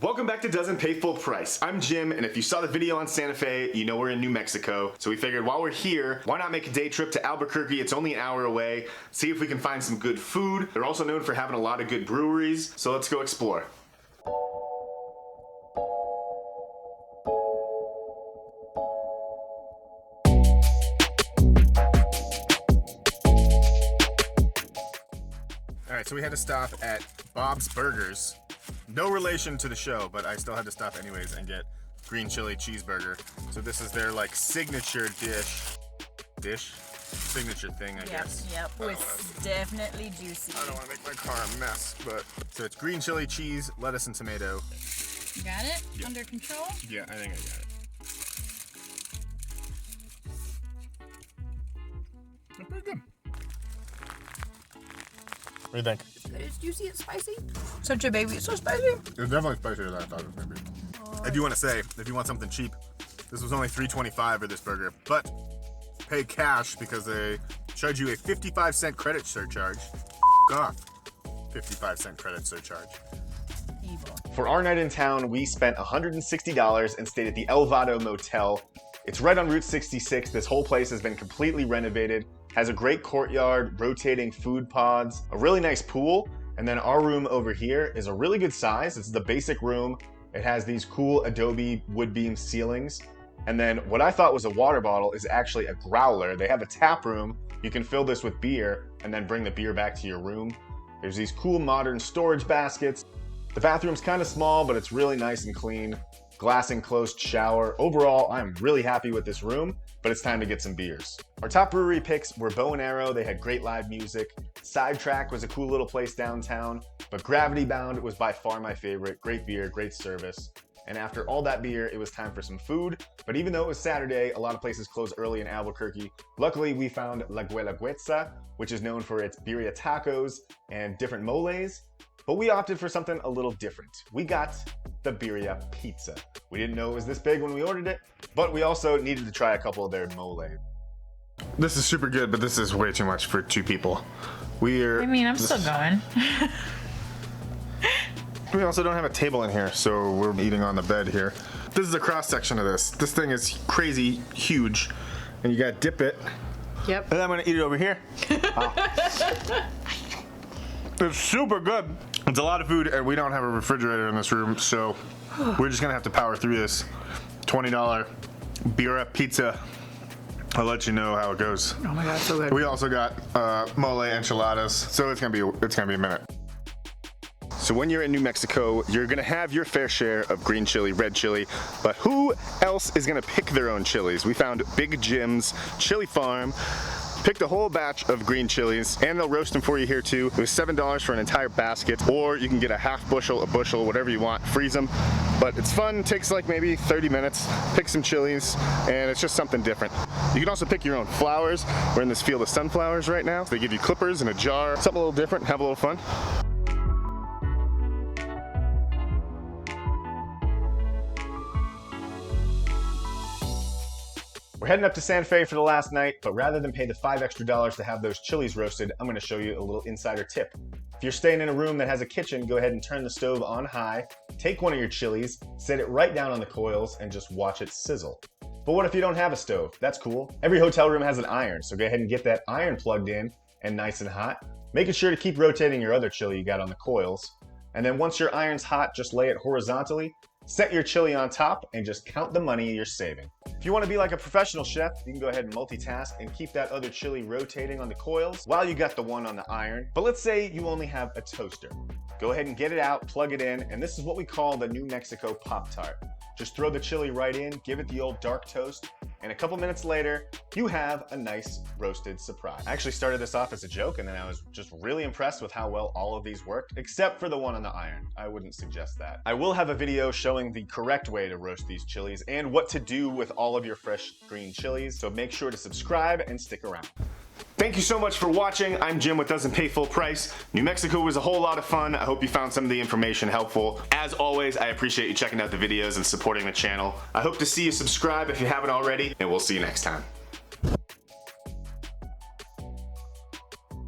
Welcome back to Doesn't Pay Full Price. I'm Jim, and if you saw the video on Santa Fe, you know we're in New Mexico. So we figured while we're here, why not make a day trip to Albuquerque? It's only an hour away. See if we can find some good food. They're also known for having a lot of good breweries, so let's go explore. Alright, so we had to stop at Bob's Burgers. No relation to the show, but I still had to stop anyways and get green chili cheeseburger. So this is their like signature signature thing, I guess. Yep, it's definitely juicy. I don't want to make my car a mess, but so it's green chili, cheese, lettuce, and tomato. You got it? Yeah. Under control? Yeah, I think I got it. That's pretty good. What do you think? It's juicy and spicy. Such a baby, it's so spicy. It's definitely spicier than I thought it was going to be. I do want to say, if you want something cheap, this was only $3.25 for this burger, but pay cash because they charge you a 55-cent credit surcharge. Off. 55-cent credit surcharge. Evil. For our night in town, we spent $160 and stayed at the El Vado Motel. It's right on Route 66. This whole place has been completely renovated. Has a great courtyard, rotating food pods, a really nice pool, and then our room over here is a really good size. It's the basic room. It has these cool adobe wood beam ceilings. And then what I thought was a water bottle is actually a growler. They have a tap room. You can fill this with beer and then bring the beer back to your room. There's these cool modern storage baskets. The bathroom's kind of small, but it's really nice and clean. Glass enclosed shower. Overall, I'm really happy with this room, but it's time to get some beers. Our top brewery picks were Bow and Arrow. They had great live music. Sidetrack was a cool little place downtown, but Gravity Bound was by far my favorite. Great beer, great service. And after all that beer, it was time for some food. But even though it was Saturday, a lot of places close early in Albuquerque. Luckily, we found La Guelaguetza, which is known for its birria tacos and different moles. But we opted for something a little different. We got the birria pizza. We didn't know it was this big when we ordered it, but we also needed to try a couple of their mole. This is super good, but this is way too much for two people. I'm still going. We also don't have a table in here, so we're eating on the bed here. This is a cross section of this. This thing is crazy huge, and you gotta dip it. Yep. And I'm gonna eat it over here. It's super good. It's a lot of food, and we don't have a refrigerator in this room, so we're just gonna have to power through this $20 birria pizza. I'll let you know how it goes. Oh my god, so good. We also got mole enchiladas, so it's gonna be a minute. So when you're in New Mexico, you're gonna have your fair share of green chili, red chili, but who else is gonna pick their own chilies? We found Big Jim's Chili Farm. Picked a whole batch of green chilies, and they'll roast them for you here too. It was $7 for an entire basket, or you can get a half bushel, a bushel, whatever you want, freeze them. But it's fun, takes like maybe 30 minutes, pick some chilies, and it's just something different. You can also pick your own flowers. We're in this field of sunflowers right now. They give you clippers in a jar, something a little different, have a little fun. We're heading up to Santa Fe for the last night, but rather than pay the $5 extra to have those chilies roasted, I'm gonna show you a little insider tip. If you're staying in a room that has a kitchen, go ahead and turn the stove on high, take one of your chilies, set it right down on the coils, and just watch it sizzle. But what if you don't have a stove? That's cool. Every hotel room has an iron, so go ahead and get that iron plugged in and nice and hot. Making sure to keep rotating your other chili you got on the coils. And then once your iron's hot, just lay it horizontally, set your chili on top, and just count the money you're saving. If you want to be like a professional chef, you can go ahead and multitask and keep that other chili rotating on the coils while you got the one on the iron. But let's say you only have a toaster. Go ahead and get it out, plug it in, and this is what we call the New Mexico Pop-Tart. Just throw the chili right in, give it the old dark toast, and a couple minutes later, you have a nice roasted surprise. I actually started this off as a joke, and then I was just really impressed with how well all of these worked, except for the one on the iron. I wouldn't suggest that. I will have a video showing the correct way to roast these chilies and what to do with all of your fresh green chilies, so make sure to subscribe and stick around. Thank you so much for watching. I'm Jim with Doesn't Pay Full Price. New Mexico was a whole lot of fun. I hope you found some of the information helpful. As always, I appreciate you checking out the videos and supporting the channel. I hope to see you subscribe if you haven't already, and we'll see you next time.